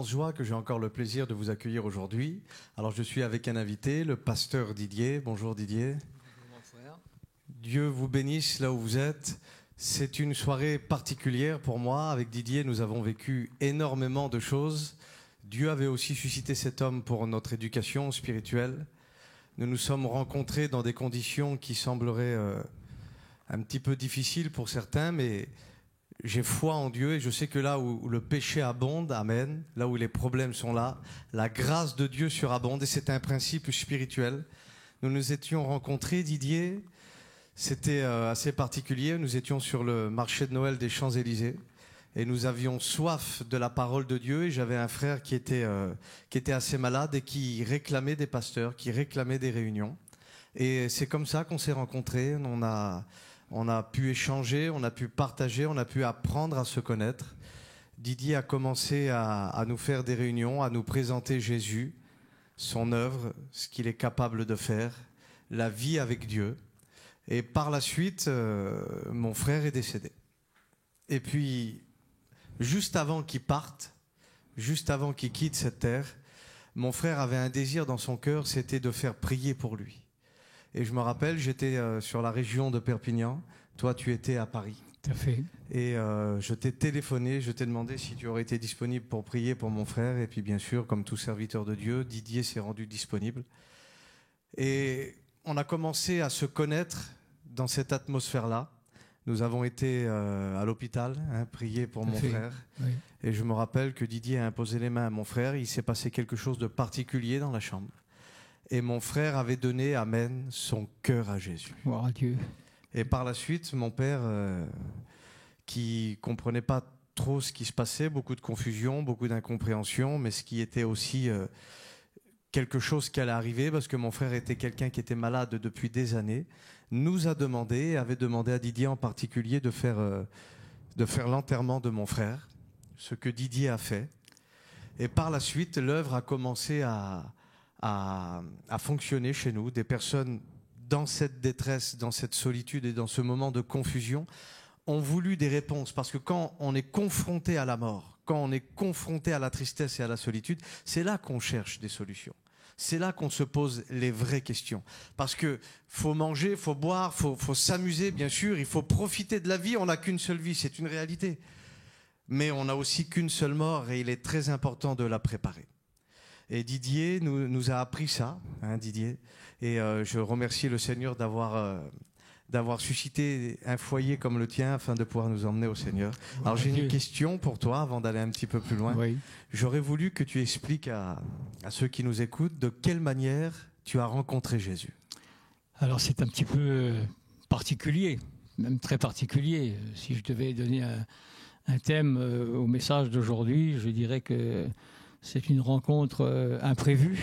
Joie que j'ai encore le plaisir de vous accueillir aujourd'hui. Alors je suis avec un invité, le pasteur Didier. Bonjour Didier. Bonjour mon frère. Dieu vous bénisse là où vous êtes. C'est une soirée particulière pour moi. Avec Didier, nous avons vécu énormément de choses. Dieu avait aussi suscité cet homme pour notre éducation spirituelle. Nous nous sommes rencontrés dans des conditions qui sembleraient un petit peu difficiles pour certains, mais j'ai foi en Dieu et je sais que là où le péché abonde, amen, là où les problèmes sont là, la grâce de Dieu surabonde et c'est un principe spirituel. Nous nous étions rencontrés, Didier, c'était assez particulier, nous étions sur le marché de Noël des Champs-Élysées et nous avions soif de la parole de Dieu et j'avais un frère qui était assez malade et qui réclamait des pasteurs, qui réclamait des réunions. Et c'est comme ça qu'on s'est rencontrés, on a pu échanger, on a pu partager, on a pu apprendre à se connaître. Didier a commencé à nous faire des réunions, à nous présenter Jésus, son œuvre, ce qu'il est capable de faire, la vie avec Dieu. Et par la suite, mon frère est décédé. Et puis, juste avant qu'il parte, juste avant qu'il quitte cette terre, mon frère avait un désir dans son cœur, c'était de faire prier pour lui. Et je me rappelle, j'étais sur la région de Perpignan. Toi, tu étais à Paris. Tout à fait. Et je t'ai téléphoné, je t'ai demandé si tu aurais été disponible pour prier pour mon frère. Et puis, bien sûr, comme tout serviteur de Dieu, Didier s'est rendu disponible. Et on a commencé à se connaître dans cette atmosphère-là. Nous avons été à l'hôpital, prier pour mon frère. Oui. Et je me rappelle que Didier a imposé les mains à mon frère. Il s'est passé quelque chose de particulier dans la chambre. Et mon frère avait donné, amen, son cœur à Jésus. Gloire à Dieu. Et par la suite, mon père, qui comprenait pas trop ce qui se passait, beaucoup de confusion, beaucoup d'incompréhension, mais ce qui était aussi quelque chose qui allait arriver, parce que mon frère était quelqu'un qui était malade depuis des années, nous a demandé, avait demandé à Didier en particulier de faire l'enterrement de mon frère, ce que Didier a fait. Et par la suite, l'œuvre a commencé à fonctionner chez nous, des personnes dans cette détresse, dans cette solitude et dans ce moment de confusion ont voulu des réponses, parce que quand on est confronté à la mort, quand on est confronté à la tristesse et à la solitude, c'est là qu'on cherche des solutions. C'est là qu'on se pose les vraies questions. Parce que faut manger, faut boire, faut s'amuser, bien sûr, il faut profiter de la vie, on n'a qu'une seule vie, c'est une réalité. Mais on n'a aussi qu'une seule mort et il est très important de la préparer. Et Didier nous a appris ça, Didier. Et je remercie le Seigneur d'avoir suscité un foyer comme le tien afin de pouvoir nous emmener au Seigneur. Alors j'ai une question pour toi avant d'aller un petit peu plus loin. Oui. J'aurais voulu que tu expliques à ceux qui nous écoutent de quelle manière tu as rencontré Jésus. Alors c'est un petit peu particulier, même très particulier. Si je devais donner un thème au message d'aujourd'hui, je dirais que c'est une rencontre imprévue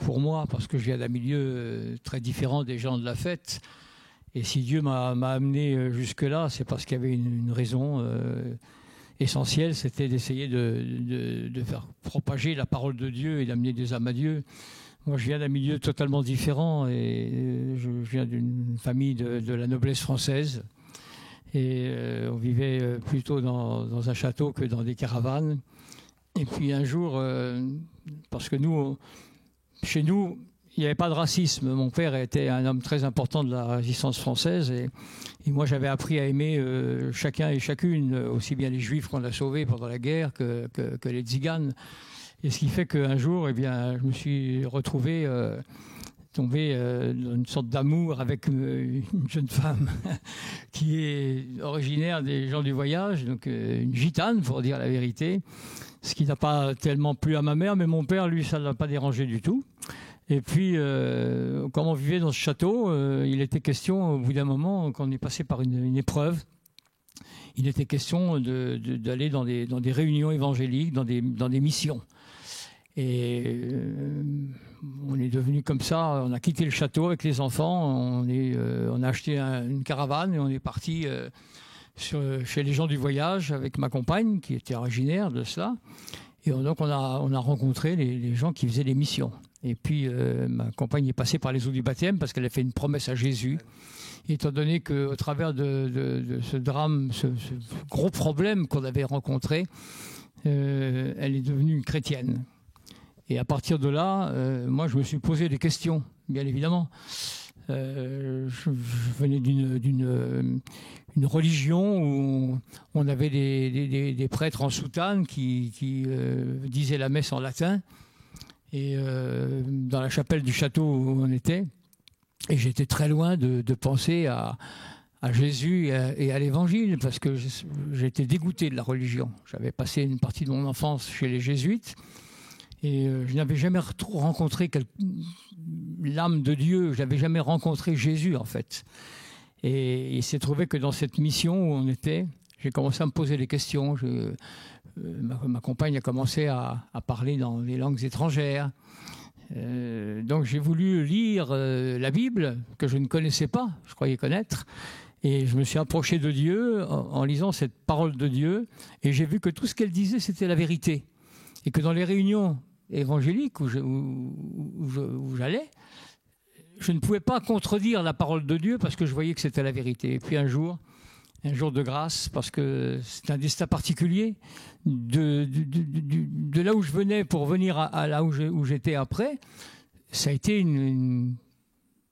pour moi, parce que je viens d'un milieu très différent des gens de la fête. Et si Dieu m'a amené jusque-là, c'est parce qu'il y avait une raison essentielle, c'était d'essayer de faire propager la parole de Dieu et d'amener des âmes à Dieu. Moi, je viens d'un milieu totalement différent et je viens d'une famille de la noblesse française. Et on vivait plutôt dans un château que dans des caravanes. Et puis un jour, parce que chez nous, il n'y avait pas de racisme. Mon père était un homme très important de la résistance française et moi j'avais appris à aimer chacun et chacune, aussi bien les Juifs qu'on a sauvés pendant la guerre que les Tziganes. Et ce qui fait qu'un jour, je me suis retrouvé tombé dans une sorte d'amour avec une jeune femme qui est originaire des gens du voyage, donc une gitane, pour dire la vérité. Ce qui n'a pas tellement plu à ma mère, mais mon père, lui, ça ne l'a pas dérangé du tout. Et puis, comme on vivait dans ce château, il était question, au bout d'un moment, quand on est passé par une épreuve, il était question d'aller dans des réunions évangéliques, dans des missions. Et on est devenu comme ça, on a quitté le château avec les enfants, on a acheté une caravane et on est parti chez les gens du voyage avec ma compagne qui était originaire de cela. Et donc on a rencontré les gens qui faisaient les missions. Et puis ma compagne est passée par les eaux du baptême parce qu'elle a fait une promesse à Jésus. Et étant donné qu'au travers de ce drame, ce gros problème qu'on avait rencontré, elle est devenue chrétienne. Et à partir de là, moi je me suis posé des questions, bien évidemment. Je venais d'une religion où on avait des prêtres en soutane qui disaient la messe en latin. Et dans la chapelle du château où on était, et j'étais très loin de penser à Jésus et à l'évangile, parce que j'étais dégoûté de la religion. J'avais passé une partie de mon enfance chez les jésuites, et je n'avais jamais rencontré l'âme de Dieu, je n'avais jamais rencontré Jésus en fait. Et il s'est trouvé que dans cette mission où on était, j'ai commencé à me poser des questions. Ma compagne a commencé à parler dans les langues étrangères. Donc j'ai voulu lire la Bible, que je ne connaissais pas, je croyais connaître. Et je me suis approché de Dieu en lisant cette parole de Dieu. Et j'ai vu que tout ce qu'elle disait, c'était la vérité. Et que dans les réunions évangéliques où j'allais, je ne pouvais pas contredire la parole de Dieu parce que je voyais que c'était la vérité. Et puis un jour de grâce, parce que c'est un destin particulier, de là où je venais pour venir à là où j'étais après, ça a été une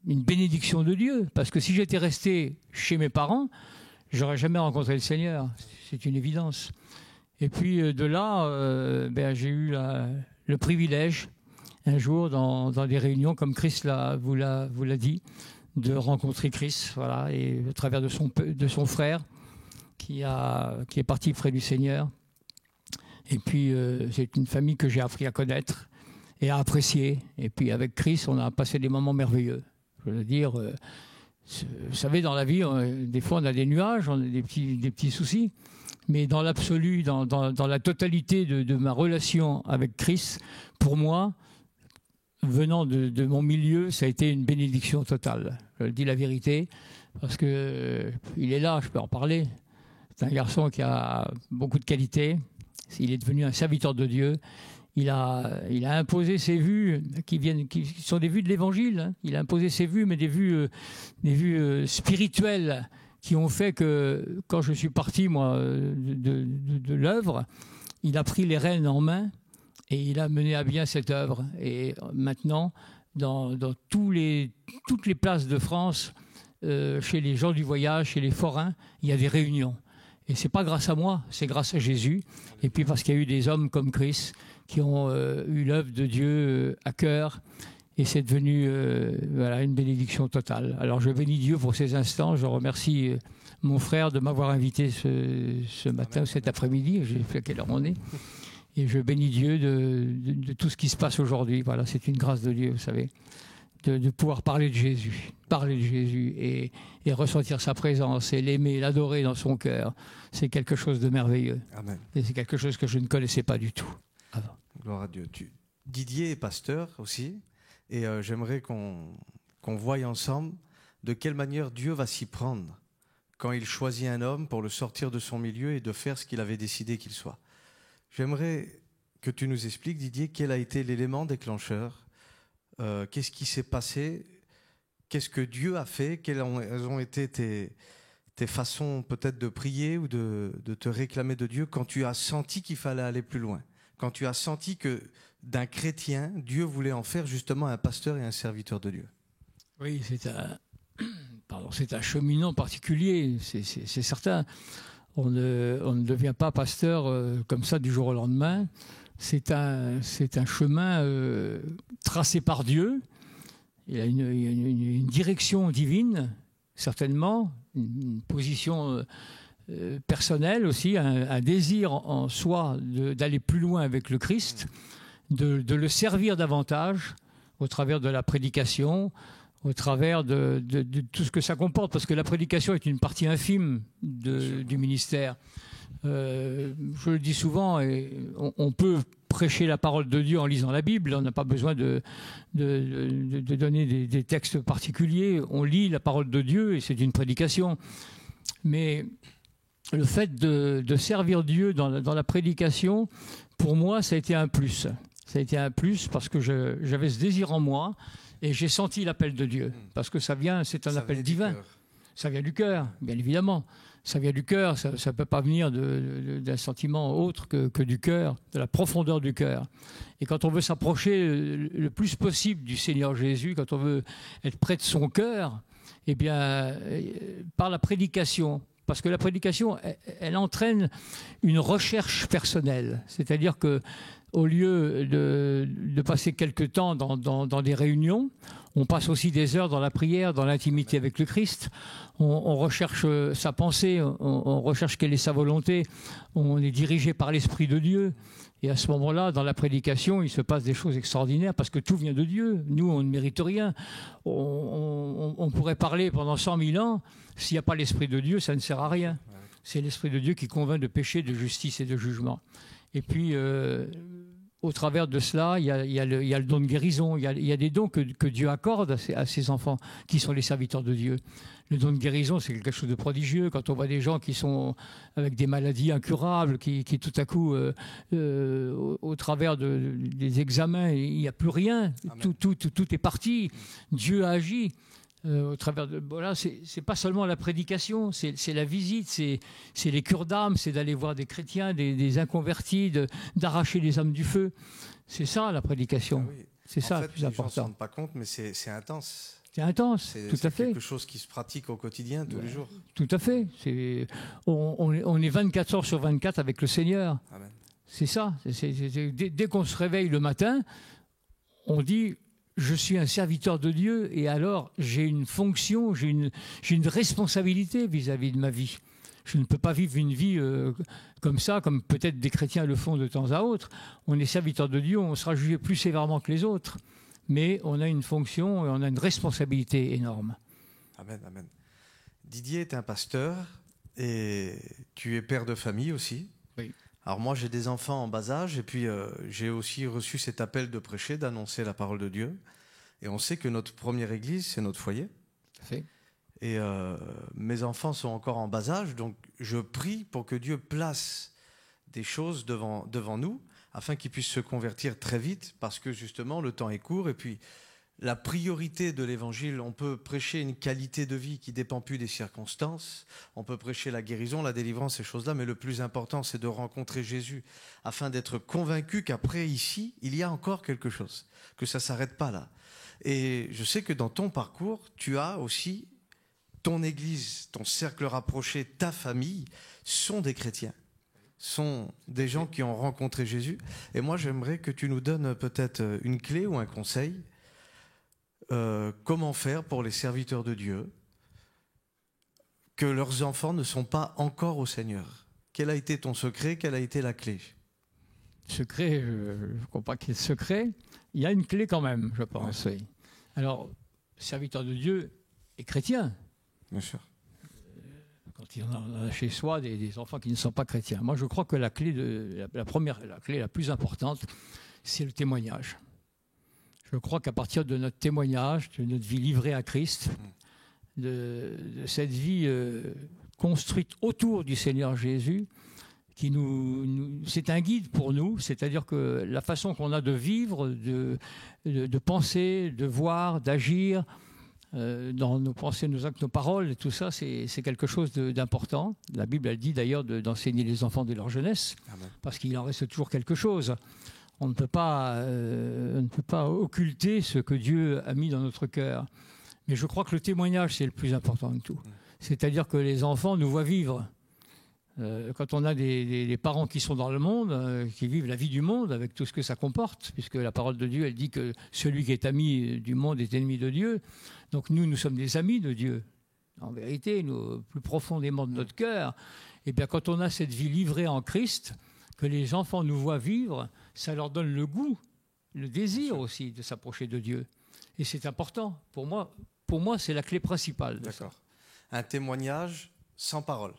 bénédiction de Dieu. Parce que si j'étais resté chez mes parents, j'aurais jamais rencontré le Seigneur. C'est une évidence. Et puis de là, j'ai eu le privilège, un jour, dans des réunions, comme Christ vous l'a dit, de rencontrer Christ, voilà, et au travers de son frère qui est parti près du Seigneur. Et puis c'est une famille que j'ai appris à connaître et à apprécier. Et puis avec Christ, on a passé des moments merveilleux. Je veux dire, vous savez, dans la vie, des fois on a des nuages, on a des petits soucis. Mais dans l'absolu, dans la totalité de ma relation avec Christ, pour moi, venant de mon milieu, ça a été une bénédiction totale. Je dis la vérité, parce que il est là, je peux en parler. C'est un garçon qui a beaucoup de qualités. Il est devenu un serviteur de Dieu. Il a imposé ses vues, qui sont des vues de l'Évangile. Hein. Il a imposé ses vues, mais des vues spirituelles, qui ont fait que, quand je suis parti, moi, de l'œuvre, il a pris les rênes en main et il a mené à bien cette œuvre. Et maintenant, dans toutes les places de France, chez les gens du voyage, chez les forains, il y a des réunions. Et c'est pas grâce à moi, c'est grâce à Jésus. Et puis parce qu'il y a eu des hommes comme Christ qui ont eu l'œuvre de Dieu à cœur. Et c'est devenu une bénédiction totale. Alors je bénis Dieu pour ces instants. Je remercie mon frère de m'avoir invité ce matin ou cet après-midi. Je ne sais plus à quelle heure on est. Et je bénis Dieu de tout ce qui se passe aujourd'hui. Voilà, c'est une grâce de Dieu, vous savez, de pouvoir parler de Jésus et ressentir sa présence et l'aimer, l'adorer dans son cœur. C'est quelque chose de merveilleux. Amen. Et c'est quelque chose que je ne connaissais pas du tout avant. Gloire à Dieu. Didier est pasteur aussi. Et j'aimerais qu'on voie ensemble de quelle manière Dieu va s'y prendre quand il choisit un homme pour le sortir de son milieu et de faire ce qu'il avait décidé qu'il soit. J'aimerais que tu nous expliques, Didier, quel a été l'élément déclencheur, qu'est-ce qui s'est passé, qu'est-ce que Dieu a fait, quelles ont été tes façons peut-être de prier ou de te réclamer de Dieu quand tu as senti qu'il fallait aller plus loin, quand tu as senti que d'un chrétien, Dieu voulait en faire justement un pasteur et un serviteur de Dieu. Oui, c'est un cheminement particulier, c'est certain. On ne devient pas pasteur comme ça du jour au lendemain. C'est un chemin tracé par Dieu. il a une direction divine, certainement, une position personnelle aussi, un désir en soi d'aller plus loin avec le Christ, de le servir davantage au travers de la prédication, au travers de tout ce que ça comporte, parce que la prédication est une partie infime du ministère. Je le dis souvent, on peut prêcher la parole de Dieu en lisant la Bible, on n'a pas besoin de donner des textes particuliers, on lit la parole de Dieu et c'est une prédication. Mais le fait de servir Dieu dans la prédication, pour moi, ça a été un plus. Ça a été un plus parce que j'avais ce désir en moi et j'ai senti l'appel de Dieu. Parce que c'est un appel divin. Ça vient du cœur, bien évidemment. Ça vient du cœur, ça ne peut pas venir d'un sentiment autre que du cœur, de la profondeur du cœur. Et quand on veut s'approcher le plus possible du Seigneur Jésus, quand on veut être près de son cœur, eh bien, par la prédication, parce que la prédication, elle entraîne une recherche personnelle. C'est-à-dire que au lieu de passer quelques temps dans des réunions, on passe aussi des heures dans la prière, dans l'intimité avec le Christ. On recherche sa pensée, on recherche quelle est sa volonté. On est dirigé par l'Esprit de Dieu. Et à ce moment-là, dans la prédication, il se passe des choses extraordinaires parce que tout vient de Dieu. Nous, on ne mérite rien. On pourrait parler pendant 100 000 ans. S'il n'y a pas l'Esprit de Dieu, ça ne sert à rien. C'est l'Esprit de Dieu qui convainc de péché, de justice et de jugement. Et puis, au travers de cela, il y a le don de guérison. Il y a des dons que Dieu accorde à ses enfants, qui sont les serviteurs de Dieu. Le don de guérison, c'est quelque chose de prodigieux. Quand on voit des gens qui sont avec des maladies incurables, qui tout à coup, au travers des examens, il n'y a plus rien. Tout est parti. Dieu a agi. Au travers de voilà, c'est pas seulement la prédication, c'est la visite, c'est les cures d'âme, c'est d'aller voir des chrétiens, des inconvertis, d'arracher les âmes du feu. C'est ça la prédication. Oui. C'est ça le plus important. Les gens ne se rendent pas compte, mais c'est intense. C'est intense, tout à fait. C'est quelque chose qui se pratique au quotidien, tous les jours. Tout à fait. On est 24 heures sur 24 avec le Seigneur. Amen. C'est ça. Dès qu'on se réveille le matin, on dit... Je suis un serviteur de Dieu et alors j'ai une fonction, j'ai une responsabilité vis-à-vis de ma vie. Je ne peux pas vivre une vie comme ça, comme peut-être des chrétiens le font de temps à autre. On est serviteur de Dieu, on sera jugé plus sévèrement que les autres. Mais on a une fonction et on a une responsabilité énorme. Amen, amen. Didier est un pasteur et tu es père de famille aussi. Oui. Alors moi, j'ai des enfants en bas âge et puis j'ai aussi reçu cet appel de prêcher, d'annoncer la parole de Dieu. Et on sait que notre première église, c'est notre foyer. Tout à fait. Et mes enfants sont encore en bas âge, donc je prie pour que Dieu place des choses devant nous, afin qu'ils puissent se convertir très vite, parce que justement, le temps est court. Et puis, la priorité de l'évangile, on peut prêcher une qualité de vie qui ne dépend plus des circonstances, on peut prêcher la guérison, la délivrance, ces choses-là, mais le plus important, c'est de rencontrer Jésus, afin d'être convaincu qu'après, ici, il y a encore quelque chose, que ça ne s'arrête pas là. Et je sais que dans ton parcours, tu as aussi ton église, ton cercle rapproché, ta famille, sont des chrétiens, sont des gens qui ont rencontré Jésus. Et moi, j'aimerais que tu nous donnes peut-être une clé ou un conseil. Comment faire pour les serviteurs de Dieu que leurs enfants ne sont pas encore au Seigneur? Quel a été ton secret? Quelle a été la clé? Secret, je ne crois pas qu'il y ait secret. Il y a une clé quand même, je pense. Oui. Alors, serviteur de Dieu et chrétien. Bien sûr. Quand il y en a chez soi des enfants qui ne sont pas chrétiens. Moi, je crois que la clé la plus importante, c'est le témoignage. Je crois qu'à partir de notre témoignage, de notre vie livrée à Christ, de cette vie construite autour du Seigneur Jésus, qui c'est un guide pour nous, c'est-à-dire que la façon qu'on a de vivre, de penser, de voir, d'agir, dans nos pensées, nos actes, nos paroles, tout ça, c'est quelque chose d'important. La Bible, elle dit d'ailleurs d'enseigner les enfants dès leur jeunesse, Amen. Parce qu'il en reste toujours quelque chose. On ne peut pas occulter ce que Dieu a mis dans notre cœur. Mais je crois que le témoignage, c'est le plus important de tout. C'est-à-dire que les enfants nous voient vivre. Quand on a des parents qui sont dans le monde, qui vivent la vie du monde avec tout ce que ça comporte, puisque la parole de Dieu, elle dit que celui qui est ami du monde est ennemi de Dieu. Donc nous sommes des amis de Dieu. En vérité, nous, plus profondément de notre cœur, et bien quand on a cette vie livrée en Christ, que les enfants nous voient vivre, ça leur donne le goût, le désir aussi de s'approcher de Dieu. Et c'est important. Pour moi, c'est la clé principale de ça. Un témoignage sans parole.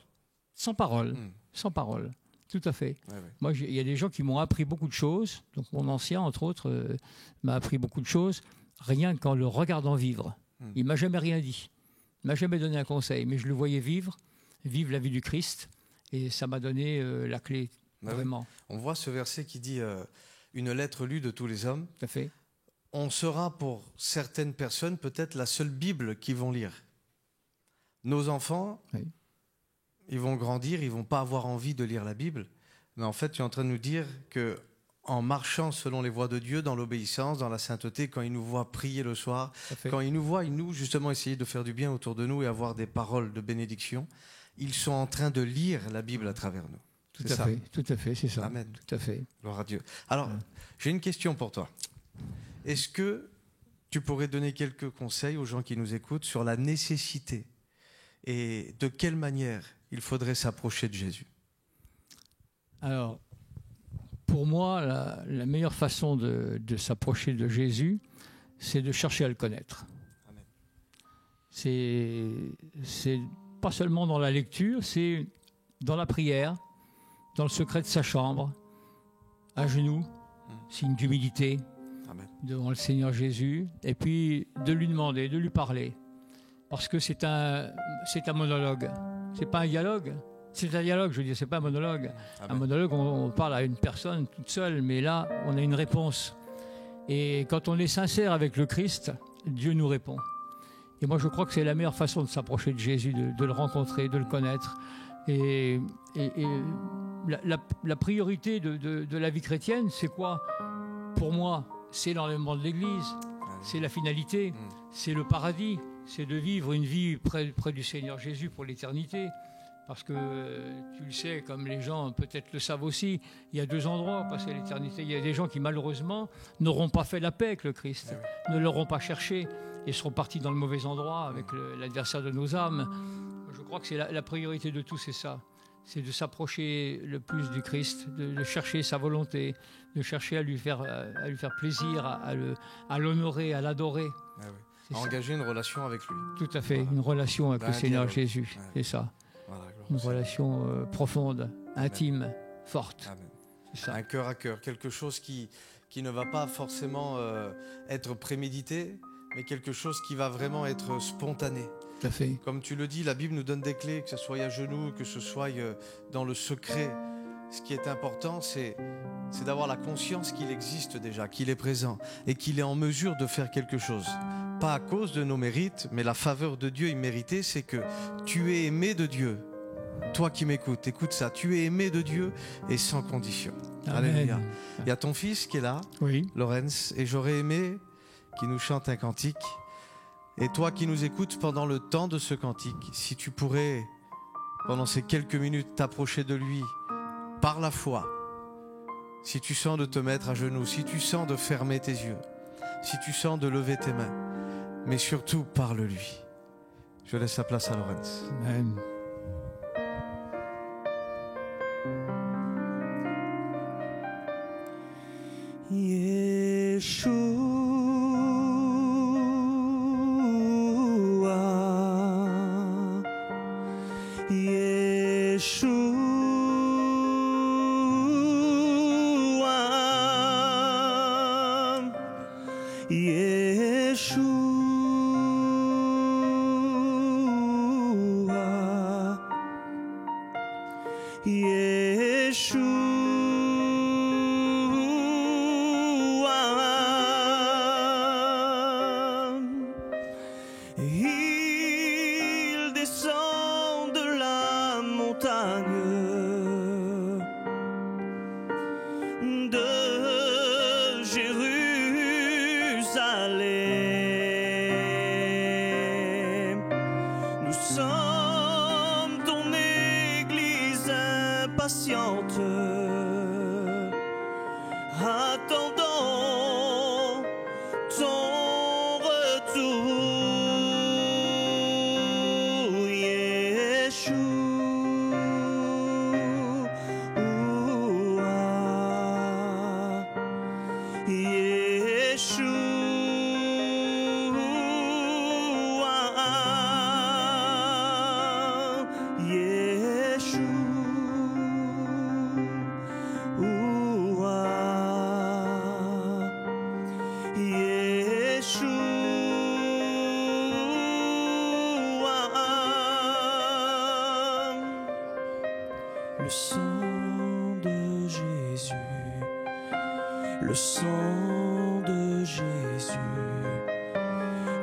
Sans parole, sans parole, tout à fait. Ouais. Moi, il y a des gens qui m'ont appris beaucoup de choses. Donc mon ancien, entre autres, m'a appris beaucoup de choses, rien qu'en le regardant vivre. Il ne m'a jamais rien dit. Il ne m'a jamais donné un conseil, mais je le voyais vivre la vie du Christ, et ça m'a donné la clé, vraiment. Oui. On voit ce verset qui dit une lettre lue de tous les hommes. Tout à fait. On sera pour certaines personnes peut-être la seule Bible qu'ils vont lire. Nos enfants, ils vont grandir, ils ne vont pas avoir envie de lire la Bible. Mais en fait, tu es en train de nous dire qu'en marchant selon les voies de Dieu, dans l'obéissance, dans la sainteté, quand ils nous voient prier le soir, quand ils nous voient, nous, justement, essayer de faire du bien autour de nous et avoir des paroles de bénédiction, ils sont en train de lire la Bible à travers nous. Tout à fait, c'est ça. Amen. Tout à fait. Gloire à Dieu. Alors, j'ai une question pour toi. Est-ce que tu pourrais donner quelques conseils aux gens qui nous écoutent sur la nécessité et de quelle manière il faudrait s'approcher de Jésus? Alors, pour moi, la meilleure façon de s'approcher de Jésus, c'est de chercher à le connaître. Amen. C'est pas seulement dans la lecture, c'est dans la prière, dans le secret de sa chambre, à genoux, signe d'humilité, devant le Seigneur Jésus, et puis de lui demander, de lui parler. Parce que c'est un monologue. C'est pas un dialogue. C'est un dialogue, je veux dire, c'est pas un monologue. Amen. Un monologue, on parle à une personne toute seule, mais là, on a une réponse. Et quand on est sincère avec le Christ, Dieu nous répond. Et moi, je crois que c'est la meilleure façon de s'approcher de Jésus, de le rencontrer, de le connaître. Et la priorité de la vie chrétienne, c'est quoi? Pour moi, c'est l'enlèvement de l'Église, c'est la finalité, c'est le paradis. C'est de vivre une vie près du Seigneur Jésus pour l'éternité. Parce que, tu le sais, comme les gens peut-être le savent aussi, il y a deux endroits où passer l'éternité. Il y a des gens qui, malheureusement, n'auront pas fait la paix avec le Christ, ne l'auront pas cherché et seront partis dans le mauvais endroit avec l'adversaire de nos âmes. Je crois que c'est la priorité de tout, c'est ça. C'est de s'approcher le plus du Christ, de chercher sa volonté, de chercher à lui faire plaisir, à l'honorer, à l'adorer. À engager une relation avec lui. Tout à fait, une relation avec le Seigneur Jésus, c'est ça. Voilà, une relation profonde, intime, forte. Amen. C'est ça. Un cœur à cœur, quelque chose qui ne va pas forcément être prémédité, mais quelque chose qui va vraiment être spontané. Tout à fait. Comme tu le dis, la Bible nous donne des clés, que ce soit à genoux, que ce soit dans le secret. Ce qui est important, c'est d'avoir la conscience qu'il existe déjà, qu'il est présent et qu'il est en mesure de faire quelque chose. Pas à cause de nos mérites, mais la faveur de Dieu imméritée, c'est que tu es aimé de Dieu. Toi qui m'écoutes, écoute ça, tu es aimé de Dieu et sans condition. Amen. Alléluia. Il y a ton fils qui est là, oui. Lorenz, et j'aurais aimé qu'il nous chante un cantique. Et toi qui nous écoutes pendant le temps de ce cantique, si tu pourrais, pendant ces quelques minutes, t'approcher de lui par la foi, si tu sens de te mettre à genoux, si tu sens de fermer tes yeux, si tu sens de lever tes mains, mais surtout parle-lui. Je laisse la place à Lorenz. Amen. Il descend de la montagne de Jérusalem. Nous sommes ton Église impatiente, attendant ton retour, Le sang de Jésus, le sang de Jésus,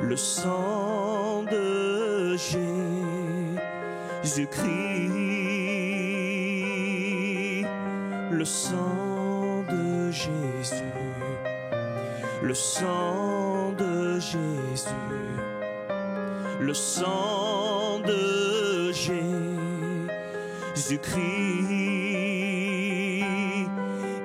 le sang de Jésus-Christ, le sang de Jésus, le sang de Jésus, le sang de Jésus-Christ.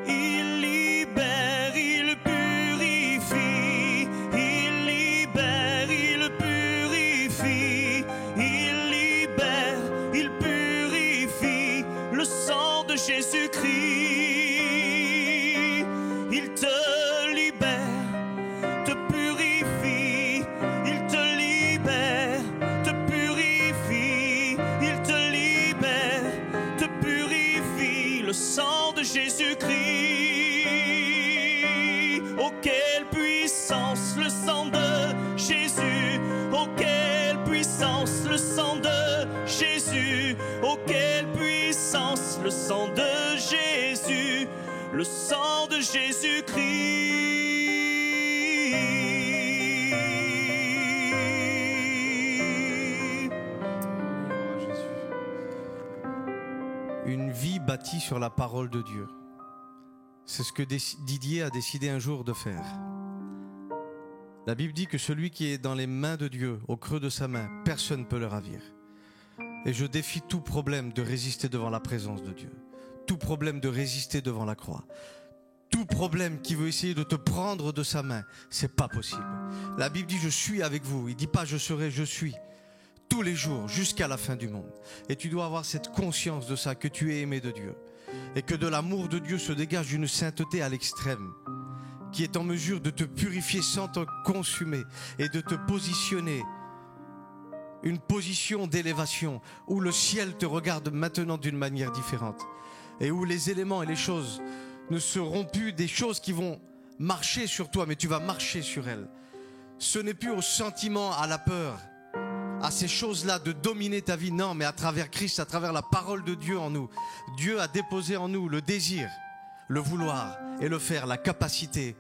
Il libère, il purifie, il libère, il purifie, il libère, il purifie, le sang de Jésus-Christ. Il te libère, te purifie, il te libère, te purifie, il te libère, te purifie, le sang de Jésus-Christ. Oh, quelle puissance, le sang de Jésus. Oh, quelle puissance, le sang de Jésus. Oh, quelle puissance, le sang de Jésus. Le sang de Jésus-Christ. Une vie bâtie sur la parole de Dieu. C'est ce que Didier a décidé un jour de faire. La Bible dit que celui qui est dans les mains de Dieu, au creux de sa main, personne ne peut le ravir. Et je défie tout problème de résister devant la présence de Dieu. Tout problème de résister devant la croix. Tout problème qui veut essayer de te prendre de sa main, c'est pas possible. La Bible dit je suis avec vous. Il dit pas je serai, je suis. Tous les jours, jusqu'à la fin du monde. Et tu dois avoir cette conscience de ça, que tu es aimé de Dieu. Et que de l'amour de Dieu se dégage une sainteté à l'extrême, qui est en mesure de te purifier sans te consumer et de te positionner. Une position d'élévation où le ciel te regarde maintenant d'une manière différente. Et où les éléments et les choses ne seront plus des choses qui vont marcher sur toi, mais tu vas marcher sur elles. Ce n'est plus au sentiment, à la peur, à ces choses-là de dominer ta vie. Non, mais à travers Christ, à travers la parole de Dieu en nous. Dieu a déposé en nous le désir, le vouloir et le faire, la capacité,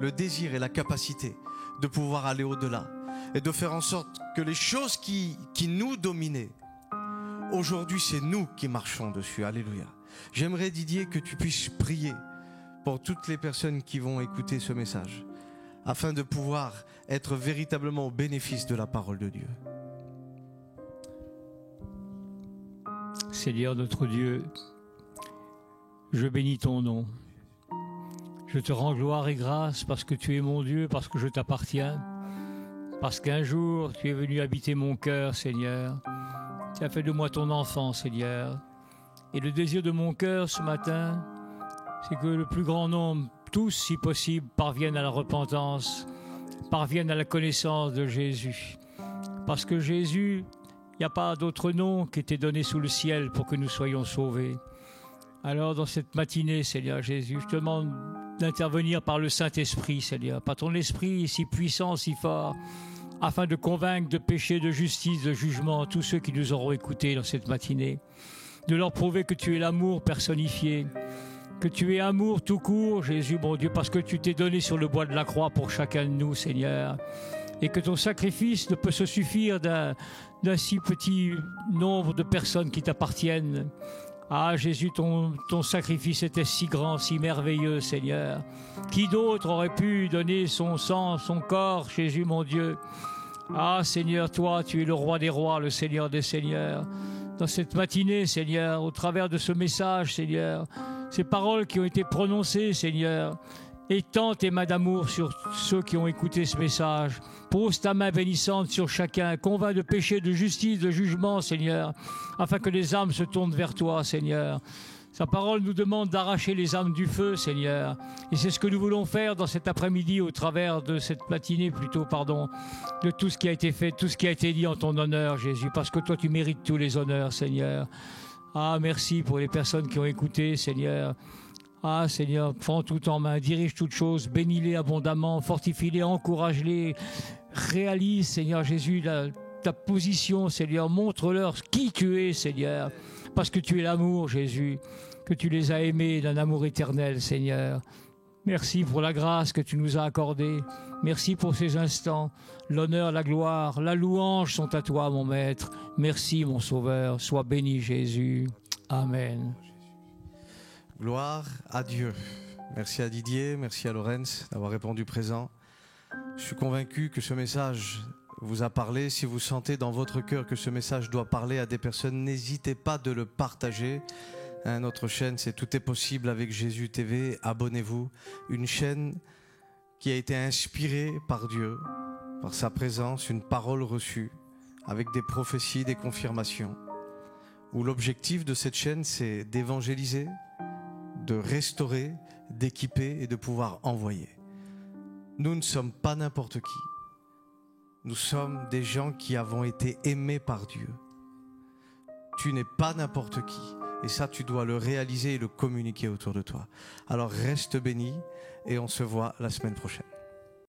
le désir et la capacité de pouvoir aller au-delà et de faire en sorte que les choses qui nous dominaient, aujourd'hui c'est nous qui marchons dessus. Alléluia. J'aimerais, Didier, que tu puisses prier pour toutes les personnes qui vont écouter ce message, afin de pouvoir être véritablement au bénéfice de la parole de Dieu. Seigneur notre Dieu, je bénis ton nom. Je te rends gloire et grâce parce que tu es mon Dieu, parce que je t'appartiens, parce qu'un jour tu es venu habiter mon cœur, Seigneur. Tu as fait de moi ton enfant, Seigneur. Et le désir de mon cœur ce matin, c'est que le plus grand nombre, tous si possible, parviennent à la repentance, parviennent à la connaissance de Jésus. Parce que Jésus, il n'y a pas d'autre nom qui était donné sous le ciel pour que nous soyons sauvés. Alors dans cette matinée, Seigneur Jésus, je te demande d'intervenir par le Saint-Esprit, Seigneur, par ton esprit si puissant, si fort, afin de convaincre de péché, de justice, de jugement tous ceux qui nous auront écoutés dans cette matinée, de leur prouver que tu es l'amour personnifié, que tu es amour tout court, Jésus, mon Dieu, parce que tu t'es donné sur le bois de la croix pour chacun de nous, Seigneur, et que ton sacrifice ne peut se suffire d'un si petit nombre de personnes qui t'appartiennent. Ah, Jésus, ton sacrifice était si grand, si merveilleux, Seigneur. Qui d'autre aurait pu donner son sang, son corps, Jésus, mon Dieu? Ah, Seigneur, toi, tu es le roi des rois, le Seigneur des seigneurs. dans cette matinée, Seigneur, au travers de ce message, Seigneur, ces paroles qui ont été prononcées, Seigneur. Étends tes mains d'amour sur ceux qui ont écouté ce message. Pose ta main bénissante sur chacun. Convainc de péché, de justice, de jugement, Seigneur, afin que les âmes se tournent vers toi, Seigneur. Sa parole nous demande d'arracher les âmes du feu, Seigneur. Et c'est ce que nous voulons faire dans cet après-midi, au travers de cette matinée, de tout ce qui a été fait, tout ce qui a été dit en ton honneur, Jésus, parce que toi, tu mérites tous les honneurs, Seigneur. Ah, merci pour les personnes qui ont écouté, Seigneur. Ah, Seigneur, prends tout en main, dirige toutes choses, bénis-les abondamment, fortifie-les, encourage-les, réalise, Seigneur Jésus, ta position, Seigneur, montre-leur qui tu es, Seigneur, parce que tu es l'amour, Jésus, que tu les as aimés d'un amour éternel, Seigneur. Merci pour la grâce que tu nous as accordée. Merci pour ces instants. L'honneur, la gloire, la louange sont à toi, mon Maître. Merci, mon Sauveur. Sois béni, Jésus. Amen. Gloire à Dieu. Merci à Didier, merci à Laurence d'avoir répondu présent. Je suis convaincu que ce message vous a parlé. Si vous sentez dans votre cœur que ce message doit parler à des personnes, n'hésitez pas de le partager. Notre chaîne, c'est Tout est possible avec Jésus TV. Abonnez-vous. Une chaîne qui a été inspirée par Dieu, par sa présence, une parole reçue, avec des prophéties, des confirmations. Où l'objectif de cette chaîne, c'est d'évangéliser, de restaurer, d'équiper et de pouvoir envoyer. Nous ne sommes pas n'importe qui. Nous sommes des gens qui avons été aimés par Dieu. Tu n'es pas n'importe qui. Et ça, tu dois le réaliser et le communiquer autour de toi. Alors reste béni et on se voit la semaine prochaine.